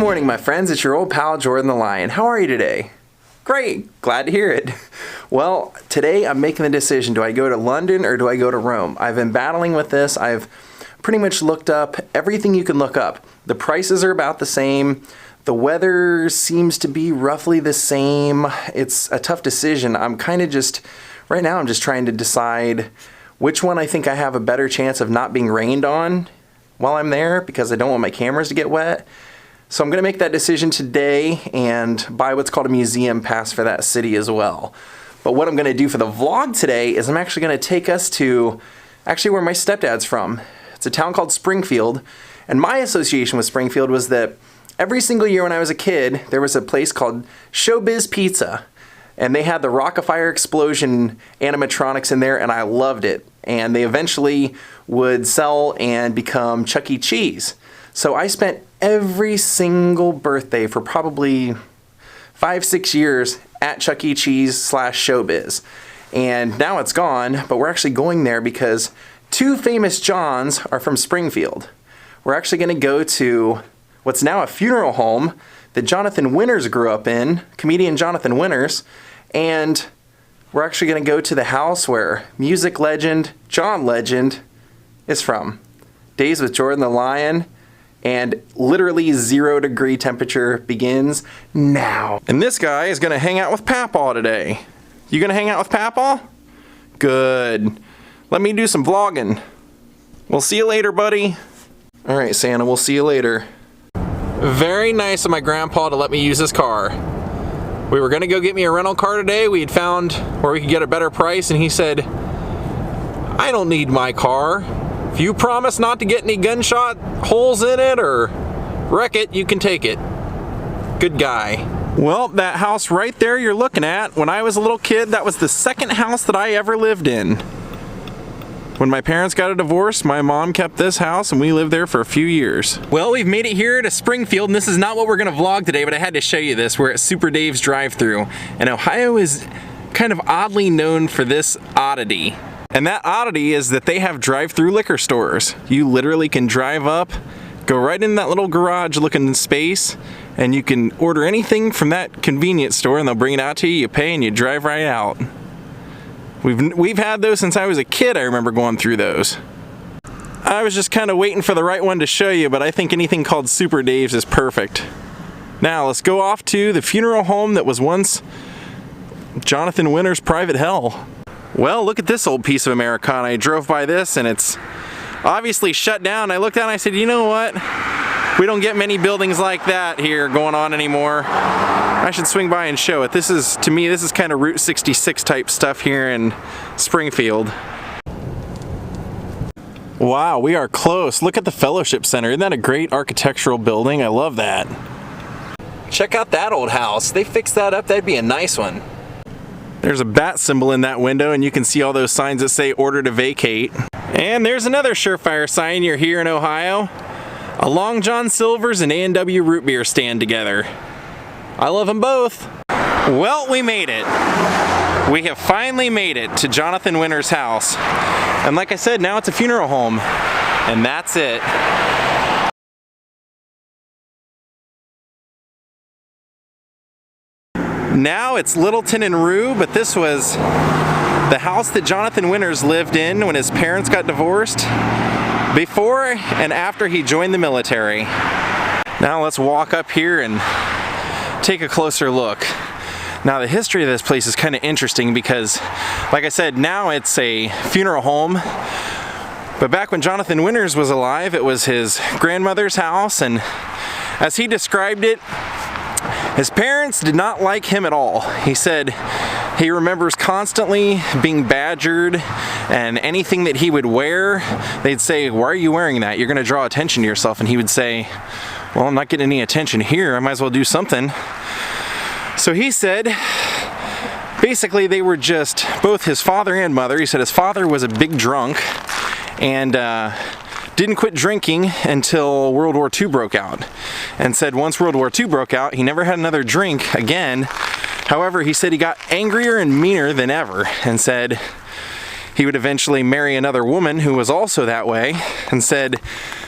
morning, my friends. It's your old pal, Jordan the Lion. How are you today? Great. Glad to hear it. Well, today I'm making the decision. Do I go to London or do I go to Rome? I've been battling with this. I've pretty much looked up everything you can look up. The prices are about the same. The weather seems to be roughly the same. It's a tough decision. I'm kind of just, right now I'm just trying to decide which one I think I have a better chance of not being rained on while I'm there, because I don't want my cameras to get wet. So I'm going to make that decision today and buy what's called a museum pass for that city as well. But what I'm going to do for the vlog today is I'm actually going to take us to actually where my stepdad's from. It's a town called Springfield, and my association with Springfield was that every single year when I was a kid, there was a place called Showbiz Pizza, and they had the Rock-afire Explosion animatronics in there, and I loved it. And they eventually would sell and become Chuck E. Cheese. So I spent every single birthday for probably 5-6 years at Chuck E. Cheese / Showbiz. And now it's gone, but we're actually going there because two famous Johns are from Springfield. We're actually going to go to what's now a funeral home that Jonathan Winters grew up in, comedian Jonathan Winters, and we're actually going to go to the house where music legend John Legend is from. Daze with Jordan the Lion, and literally 0-degree temperature begins now. And this guy is going to hang out with Papaw today. You going to hang out with Papaw? Good. Let me do some vlogging. We'll see you later, buddy. All right, Santa, we'll see you later. Very nice of my grandpa to let me use his car. We were gonna go get me a rental car today. We had found where we could get a better price, and he said, I don't need my car. If you promise not to get any gunshot holes in it or wreck it, you can take it. Good guy. Well, that house right there you're looking at, when I was a little kid, that was the second house that I ever lived in. When my parents got a divorce, my mom kept this house and we lived there for a few years. Well, we've made it here to Springfield, and this is not what we're gonna vlog today, but I had to show you this. We're at Super Dave's drive-thru, and Ohio is kind of oddly known for this oddity. And that oddity is that they have drive-thru liquor stores. You literally can drive up, go right in that little garage looking space, and you can order anything from that convenience store and they'll bring it out to you, you pay, and you drive right out. We've had those since I was a kid. I remember going through those. I was just kind of waiting for the right one to show you, but I think anything called Super Dave's is perfect. Now let's go off to the funeral home that was once Jonathan Winters' private hell. Well, look at this old piece of Americana. I drove by this and it's obviously shut down. I looked out and I said, you know what? We don't get many buildings like that here going on anymore. I should swing by and show it. This is, to me, this is kind of Route 66 type stuff here in Springfield. Wow, we are close. Look at the Fellowship Center. Isn't that a great architectural building? I love that. Check out that old house. They fixed that up. That'd be a nice one. There's a bat symbol in that window, and you can see all those signs that say order to vacate. And there's another surefire sign. You're here in Ohio. A Long John Silver's and A&W root beer stand together. I love them both. Well, we made it. We have finally made it to Jonathan Winters' house. And like I said, now it's a funeral home. And that's it. Now it's Littleton and Rue, but this was the house that Jonathan Winters lived in when his parents got divorced, before and after he joined the military. Now let's walk up here and take a closer look. Now the history of this place is kind of interesting because, like I said, now it's a funeral home, but back when Jonathan Winters was alive, it was his grandmother's house, and as he described it, his parents did not like him at all. He said he remembers constantly being badgered, and anything that he would wear, they'd say, why are you wearing that? You're gonna draw attention to yourself. And he would say, well, I'm not getting any attention here. I might as well do something. So he said, basically they were just, both his father and mother, he said his father was a big drunk and didn't quit drinking until World War II broke out. And said once World War II broke out, he never had another drink again. However, he said he got angrier and meaner than ever, and said he would eventually marry another woman who was also that way, and said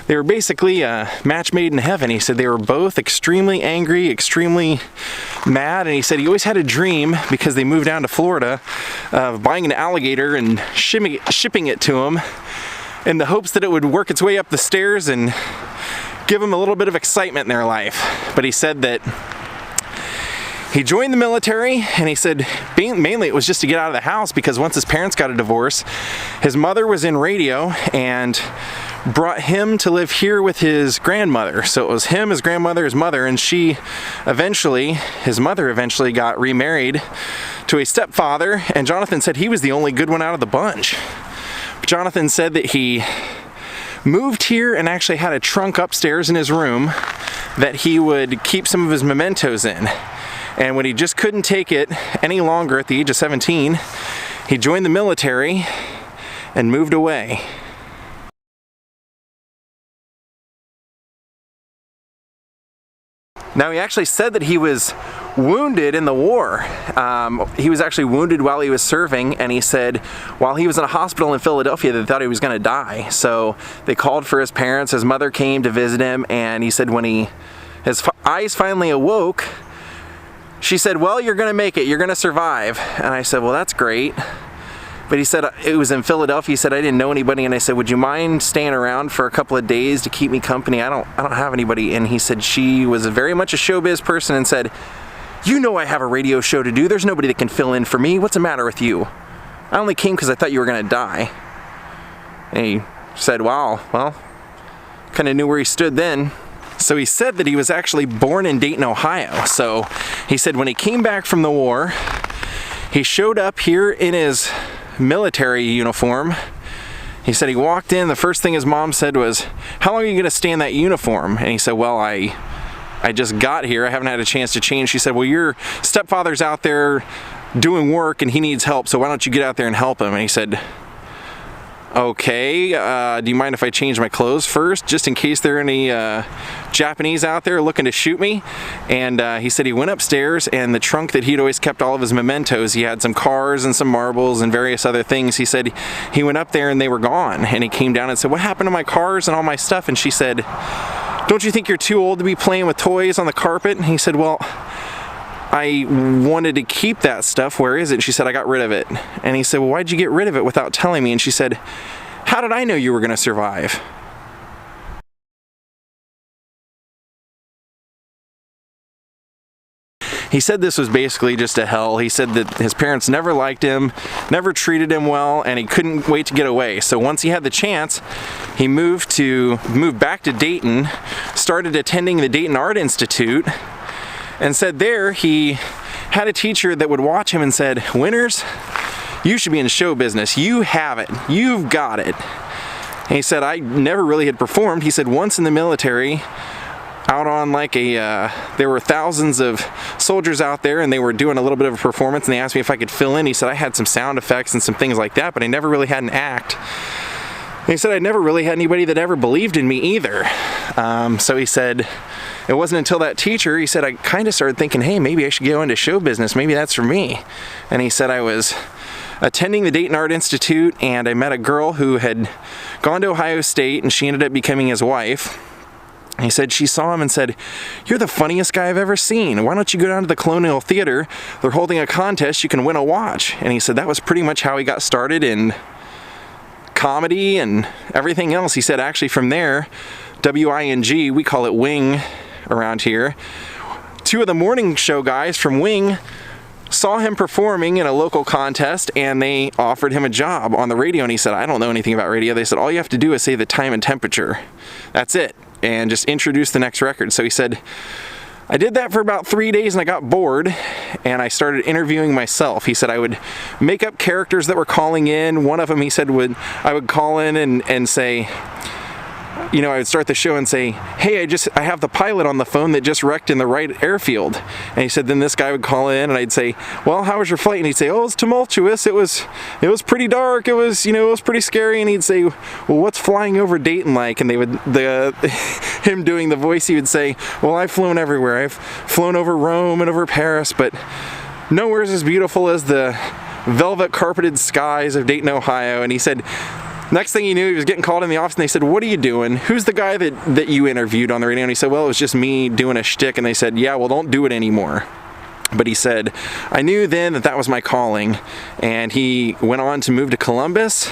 they were basically a match made in heaven. He said they were both extremely angry, extremely mad, and he said he always had a dream, because they moved down to Florida, of buying an alligator and shipping it to him in the hopes that it would work its way up the stairs and give him a little bit of excitement in their life. But he said that he joined the military, and he said mainly it was just to get out of the house, because once his parents got a divorce, his mother was in radio and brought him to live here with his grandmother. So it was him, his grandmother, his mother, and his mother eventually got remarried to a stepfather, and Jonathan said he was the only good one out of the bunch. But Jonathan said that he moved here and actually had a trunk upstairs in his room that he would keep some of his mementos in. And when he just couldn't take it any longer at the age of 17, he joined the military and moved away. Now, he actually said that he was wounded in the war. He was actually wounded while he was serving, and he said while he was in a hospital in Philadelphia, they thought he was going to die. So they called for his parents. His mother came to visit him, and he said when his eyes finally awoke, she said, "Well, you're going to make it. You're going to survive." And I said, "Well, that's great." But he said it was in Philadelphia. He said, "I didn't know anybody." And I said, "Would you mind staying around for a couple of days to keep me company? I don't have anybody." And he said she was very much a showbiz person and said, "You know I have a radio show to do. There's nobody that can fill in for me. What's the matter with you? I only came because I thought you were going to die." And he said, "Wow, well, kind of knew where he stood then." So he said that he was actually born in Dayton, Ohio. So he said when he came back from the war, he showed up here in his military uniform. He said he walked in, the first thing his mom said was, "How long are you going to stay in that uniform?" And he said, "Well, I just got here. I haven't had a chance to change." She said, "Well, your stepfather's out there doing work and he needs help, so why don't you get out there and help him?" And he said, "Okay, do you mind if I change my clothes first, just in case there are any Japanese out there looking to shoot me?" And he said he went upstairs, and the trunk that he'd always kept all of his mementos, he had some cars and some marbles and various other things. He said he went up there and they were gone. And he came down and said, "What happened to my cars and all my stuff?" And she said, "Don't you think you're too old to be playing with toys on the carpet?" And he said, "Well, I wanted to keep that stuff. Where is it?" And she said, "I got rid of it." And he said, "Well, why'd you get rid of it without telling me?" And she said, "How did I know you were going to survive?" He said this was basically just a hell. He said that his parents never liked him, never treated him well, and he couldn't wait to get away. So once he had the chance, he moved back to Dayton, started attending the Dayton Art Institute, and said there he had a teacher that would watch him and said, "Winters, you should be in show business. You have it. You've got it." And he said, "I never really had performed." He said, "Once in the military, out on there were thousands of soldiers out there, and they were doing a little bit of a performance, and they asked me if I could fill in." He said, "I had some sound effects and some things like that, but I never really had an act." And he said, "I never really had anybody that ever believed in me either." So he said, it wasn't until that teacher, he said, I kind of started thinking, hey, maybe I should go into show business. Maybe that's for me. And he said, I was attending the Dayton Art Institute, and I met a girl who had gone to Ohio State, and she ended up becoming his wife. He said she saw him and said, "You're the funniest guy I've ever seen. Why don't you go down to the Colonial Theater? They're holding a contest. You can win a watch." And he said that was pretty much how he got started in comedy and everything else. He said actually from there, WING, we call it Wing around here, two of the morning show guys from Wing saw him performing in a local contest, and they offered him a job on the radio. And he said, "I don't know anything about radio." They said, "All you have to do is say the time and temperature. That's it. And just introduce the next record." So he said, I did that for about 3 days, and I got bored, and I started interviewing myself. He said I would make up characters that were calling in. One of them, he said, I would call in and say, you know, I would start the show and say, "Hey, I have the pilot on the phone that just wrecked in the right airfield." And he said then this guy would call in, and I'd say, "Well, how was your flight?" And he'd say, "Oh, it's tumultuous. It was pretty dark. It was pretty scary." And he'd say, "Well, what's flying over Dayton like?" And him doing the voice, he would say, "Well, I've flown everywhere. I've flown over Rome and over Paris, but nowhere's as beautiful as the velvet carpeted skies of Dayton, Ohio." And he said Next thing he knew, he was getting called in the office, and they said, "What are you doing? Who's the guy that you interviewed on the radio?" And he said, "Well, it was just me doing a shtick." And they said, "Yeah, well, don't do it anymore." But he said, "I knew then that was my calling." And he went on to move to Columbus,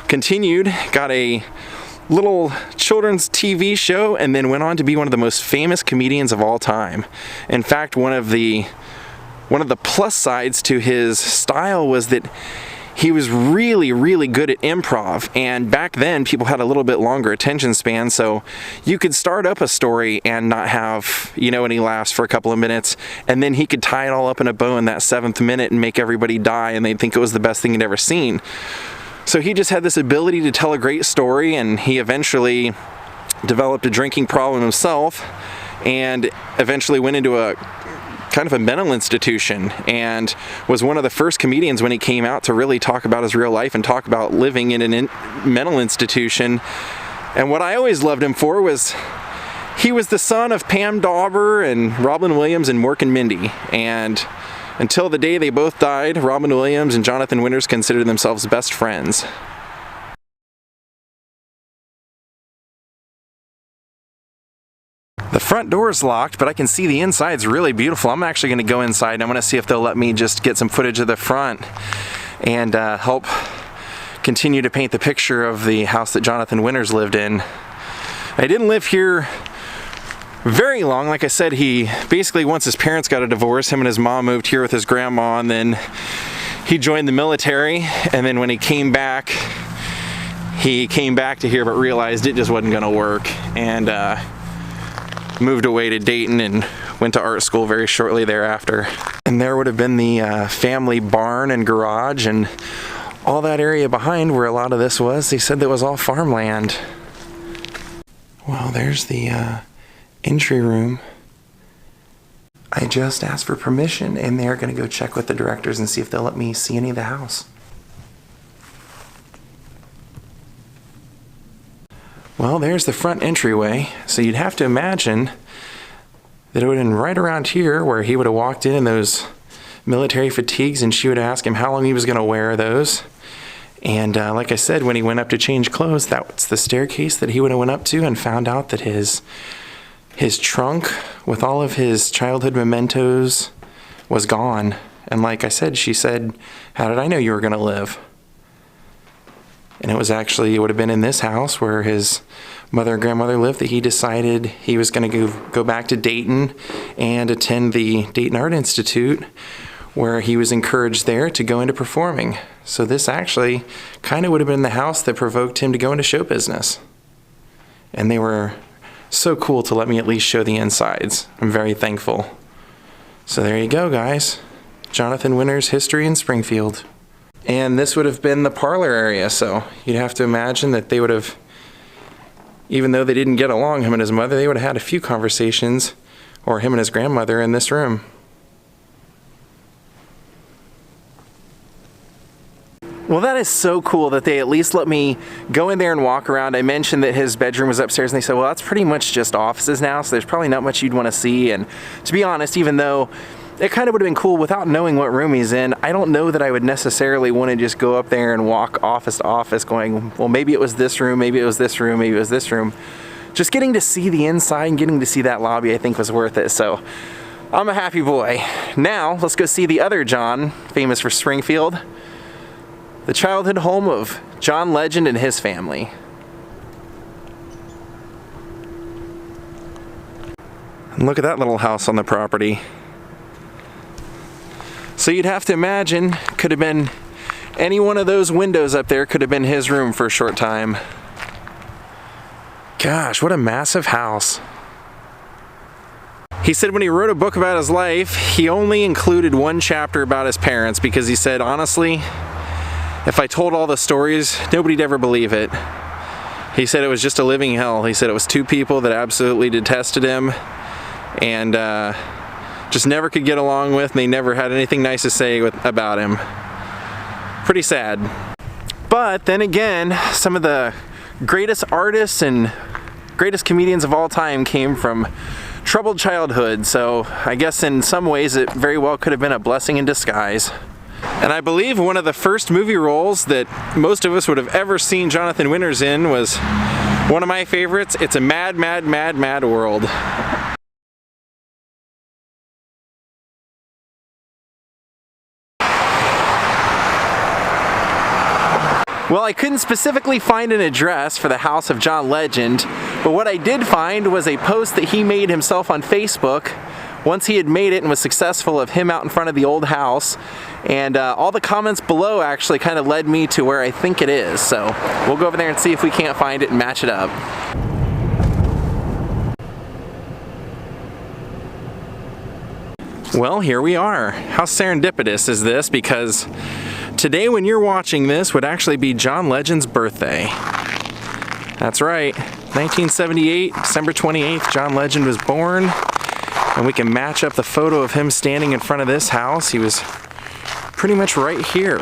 continued, got a little children's TV show, and then went on to be one of the most famous comedians of all time. In fact, one of the plus sides to his style was that he was really, really good at improv, and back then people had a little bit longer attention span, so you could start up a story and not have, any laughs for a couple of minutes, and then he could tie it all up in a bow in that 7th minute and make everybody die, and they'd think it was the best thing he'd ever seen. So he just had this ability to tell a great story, and he eventually developed a drinking problem himself, and eventually went into a kind of a mental institution, and was one of the first comedians when he came out to really talk about his real life and talk about living in a mental institution. And what I always loved him for was he was the son of Pam Dauber and Robin Williams and Mork and Mindy, and until the day they both died, Robin Williams and Jonathan Winters considered themselves best friends. The front door is locked, but I can see the inside's really beautiful. I'm actually going to go inside, and I'm going to see if they'll let me just get some footage of the front and help continue to paint the picture of the house that Jonathan Winters lived in. I didn't live here very long. Like I said, he basically, once his parents got a divorce, him and his mom moved here with his grandma, and then he joined the military, and then when he came back to here, but realized it just wasn't going to work, and moved away to Dayton and went to art school very shortly thereafter. And there would have been the family barn and garage and all that area behind where a lot of this was. They said that was all farmland. Well, there's the entry room. I just asked for permission, and they're going to go check with the directors and see if they'll let me see any of the house. Well, there's the front entryway, so you'd have to imagine that it would have been right around here where he would have walked in those military fatigues, and she would ask him how long he was going to wear those. And like I said, when he went up to change clothes, that's the staircase that he would have went up to, and found out that his trunk with all of his childhood mementos was gone. And like I said, she said, "How did I know you were going to live?" And it would have been in this house where his mother and grandmother lived that he decided he was going to go back to Dayton and attend the Dayton Art Institute, where he was encouraged there to go into performing. So this actually kind of would have been the house that provoked him to go into show business. And they were so cool to let me at least show the insides. I'm very thankful. So there you go, guys. Jonathan Winters' history in Springfield. And this would have been the parlor area, so you'd have to imagine that they would have, even though they didn't get along, him and his mother, they would have had a few conversations, or him and his grandmother, in this room. Well, that is so cool that they at least let me go in there and walk around. I mentioned that his bedroom was upstairs, and they said, well, that's pretty much just offices now, so there's probably not much you'd want to see. And to be honest, even though it kind of would have been cool without knowing what room he's in, I don't know that I would necessarily want to just go up there and walk office to office going, well, maybe it was this room, maybe it was this room, maybe it was this room. Just getting to see the inside and getting to see that lobby, I think, was worth it. So I'm a happy boy. Now, let's go see the other John, famous for Springfield, the childhood home of John Legend and his family. And look at that little house on the property. So you'd have to imagine, could have been any one of those windows up there could have been his room for a short time. Gosh, what a massive house. He said when he wrote a book about his life, he only included one chapter about his parents because he said, honestly, if I told all the stories, nobody'd ever believe it. He said it was just a living hell. He said it was two people that absolutely detested him and just never could get along with, and they never had anything nice to say about him. Pretty sad. But then again, some of the greatest artists and greatest comedians of all time came from troubled childhood, so I guess in some ways it very well could have been a blessing in disguise. And I believe one of the first movie roles that most of us would have ever seen Jonathan Winters in was one of my favorites. It's a Mad, Mad, Mad, Mad World. Well, I couldn't specifically find an address for the house of John Legend, but what I did find was a post that he made himself on Facebook once he had made it and was successful, of him out in front of the old house. And all the comments below actually kind of led me to where I think it is. So we'll go over there and see if we can't find it and match it up. Well, here we are. How serendipitous is this? Because today, when you're watching this, would actually be John Legend's birthday. That's right, 1978, December 28th, John Legend was born. And we can match up the photo of him standing in front of this house. He was pretty much right here.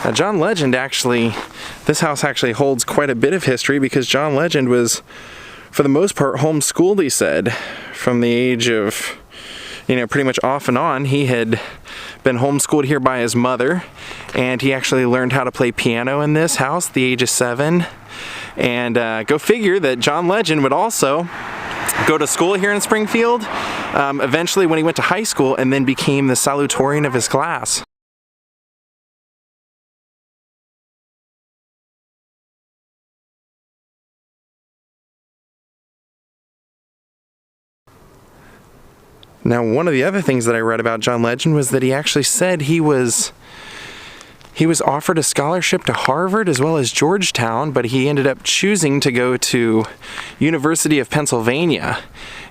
Now, John Legend actually, this house actually holds quite a bit of history, because John Legend was, for the most part, homeschooled, he said, from the age of, pretty much off and on. He had been homeschooled here by his mother, and he actually learned how to play piano in this house at the age of 7. And go figure that John Legend would also go to school here in Springfield, eventually when he went to high school, and then became the salutatorian of his class. Now, one of the other things that I read about John Legend was that he actually said he was offered a scholarship to Harvard as well as Georgetown, but he ended up choosing to go to University of Pennsylvania.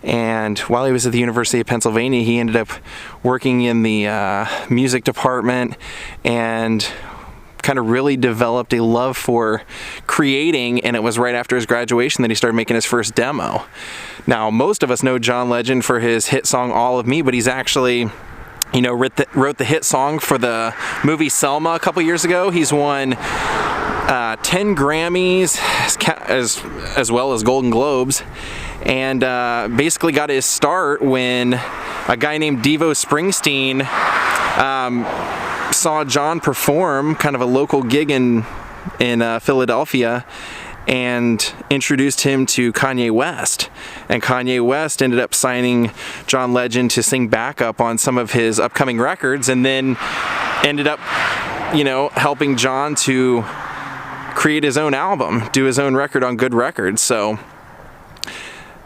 And while he was at the University of Pennsylvania, he ended up working in the music department and kind of really developed a love for creating, and it was right after his graduation that he started making his first demo. Now, most of us know John Legend for his hit song All of Me, but he's actually wrote the hit song for the movie Selma a couple years ago. He's won 10 Grammys as well as Golden Globes, and basically got his start when a guy named Devo Springsteen saw John perform kind of a local gig in Philadelphia, and introduced him to Kanye West. And Kanye West ended up signing John Legend to sing backup on some of his upcoming records, and then ended up, helping John to create his own album, do his own record on Good Records. So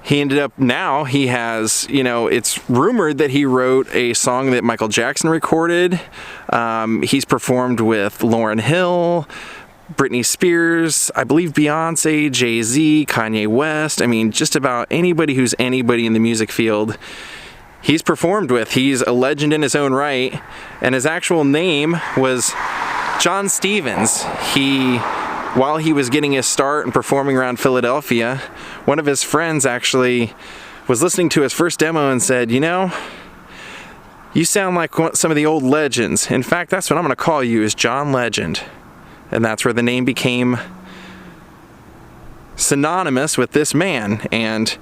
he ended up, now he has, it's rumored that he wrote a song that Michael Jackson recorded. He's performed with Lauryn Hill, Britney Spears, I believe Beyonce, Jay-Z, Kanye West. I mean, just about anybody who's anybody in the music field, he's performed with. He's a legend in his own right, and his actual name was John Stevens. While he was getting his start and performing around Philadelphia, one of his friends actually was listening to his first demo and said, you sound like some of the old legends. In fact, that's what I'm going to call you, is John Legend. And that's where the name became synonymous with this man. And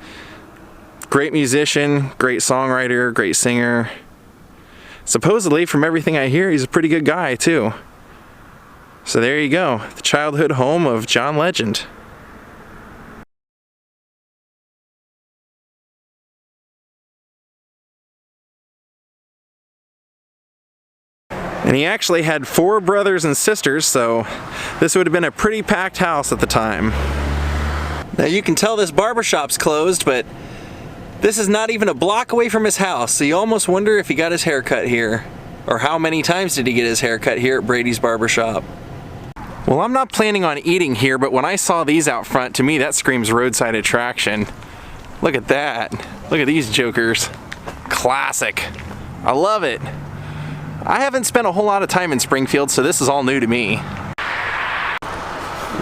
great musician, great songwriter, great singer. Supposedly, from everything I hear, he's a pretty good guy too. So there you go, the childhood home of John Legend. And he actually had 4 brothers and sisters, so this would have been a pretty packed house at the time. Now you can tell this barbershop's closed, but this is not even a block away from his house, so you almost wonder if he got his hair cut here. Or how many times did he get his hair cut here at Brady's Barbershop? Well, I'm not planning on eating here, but when I saw these out front, to me that screams roadside attraction. Look at that. Look at these jokers. Classic. I love it. I haven't spent a whole lot of time in Springfield, so this is all new to me.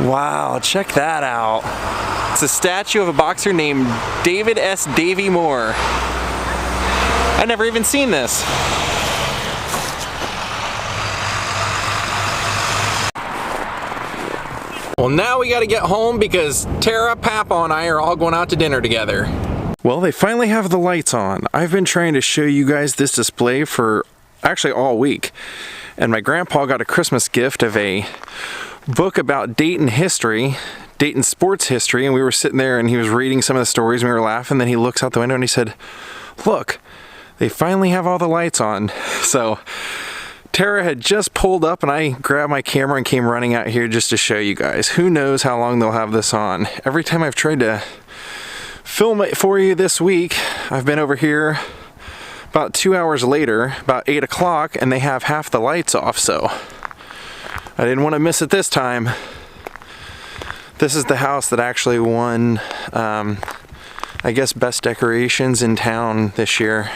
Wow, check that out. It's a statue of a boxer named David S. Davy Moore. I've never even seen this. Well, now we gotta get home because Tara, Papa, and I are all going out to dinner together. Well, they finally have the lights on. I've been trying to show you guys this display for actually all week. And my grandpa got a Christmas gift of a book about Dayton history, Dayton sports history, and we were sitting there and he was reading some of the stories and we were laughing. Then he looks out the window and he said, "Look, they finally have all the lights on." So Tara had just pulled up and I grabbed my camera and came running out here just to show you guys. Who knows how long they'll have this on. Every time I've tried to film it for you this week, I've been over here about 2 hours later, about 8 o'clock, and they have half the lights off, so I didn't want to miss it this time. This is the house that actually won, I guess, best decorations in town this year.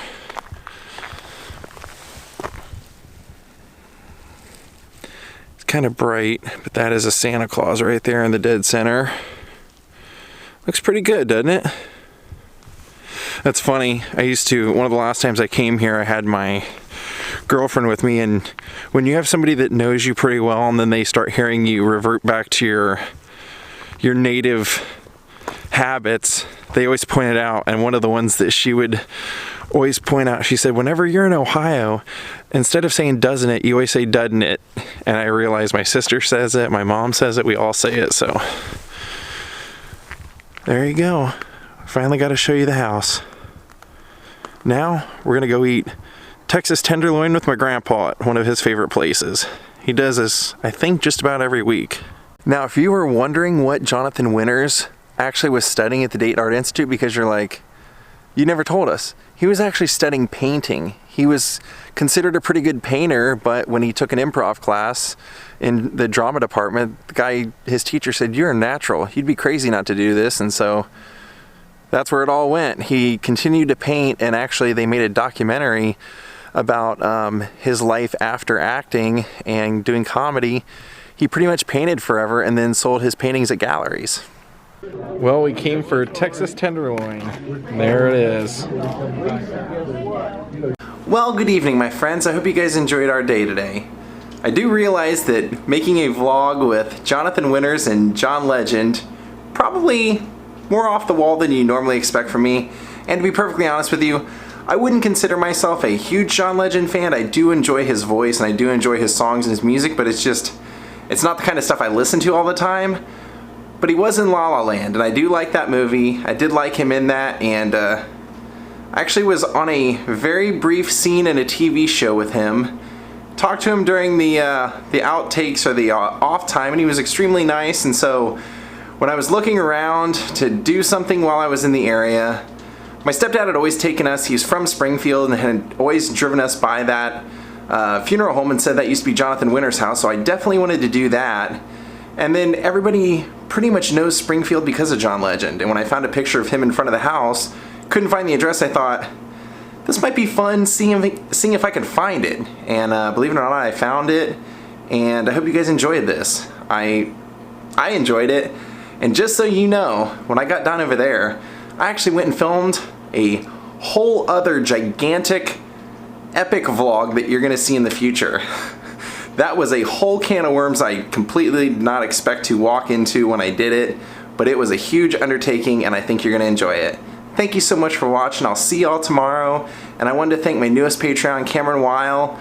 Kind of bright, but that is a Santa Claus right there in the dead center. Looks pretty good, doesn't it? That's funny. One of the last times I came here, I had my girlfriend with me, and when you have somebody that knows you pretty well and then they start hearing you revert back to your native habits, they always point it out. And one of the ones that she would always point out, she said, whenever you're in Ohio, instead of saying "doesn't it," you always say "doesn't it." And I realized my sister says it, my mom says it, we all say it. So there you go. Finally got to show you the house. Now we're gonna go eat Texas tenderloin with my grandpa at one of his favorite places. He does this, I think, just about every week. Now, if you were wondering what Jonathan Winters actually was studying at the Dayton Art Institute, because you're like, you never told us, he was actually studying painting. He was considered a pretty good painter, but when he took an improv class in the drama department, his teacher said, "You're a natural. You'd be crazy not to do this." And so that's where it all went. He continued to paint, and actually they made a documentary about his life after acting and doing comedy. He pretty much painted forever and then sold his paintings at galleries. Well, we came for Texas tenderloin. There it is. Well, good evening, my friends. I hope you guys enjoyed our day today. I do realize that making a vlog with Jonathan Winters and John Legend probably more off the wall than you normally expect from me. And to be perfectly honest with you, I wouldn't consider myself a huge John Legend fan. I do enjoy his voice and I do enjoy his songs and his music, but it's not the kind of stuff I listen to all the time. But he was in La La Land, and I do like that movie. I did like him in that, and I actually was on a very brief scene in a TV show with him. Talked to him during the outtakes or the off time, and he was extremely nice. And so when I was looking around to do something while I was in the area, my stepdad had always taken us, he's from Springfield, and had always driven us by that funeral home and said that used to be Jonathan Winters' house, so I definitely wanted to do that. And then everybody pretty much knows Springfield because of John Legend. And when I found a picture of him in front of the house, couldn't find the address, I thought, this might be fun, seeing if I could find it. And believe it or not, I found it. And I hope you guys enjoyed this. I enjoyed it. And just so you know, when I got down over there, I actually went and filmed a whole other gigantic, epic vlog that you're gonna see in the future. That was a whole can of worms I completely did not expect to walk into when I did it, but it was a huge undertaking and I think you're going to enjoy it. Thank you so much for watching. I'll see y'all tomorrow, and I wanted to thank my newest Patreon, Cameron Weil.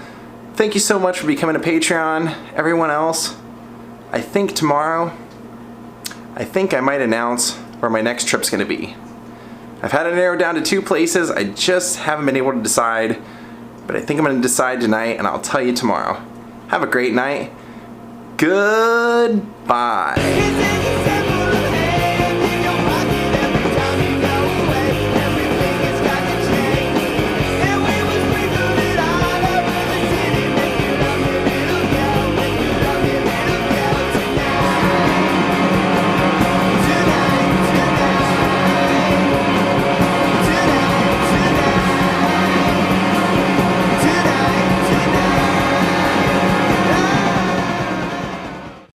Thank you so much for becoming a Patreon. Everyone else, I think tomorrow, I might announce where my next trip's going to be. I've had it narrowed down to 2 places. I just haven't been able to decide, but I think I'm going to decide tonight, and I'll tell you tomorrow. Have a great night. Goodbye.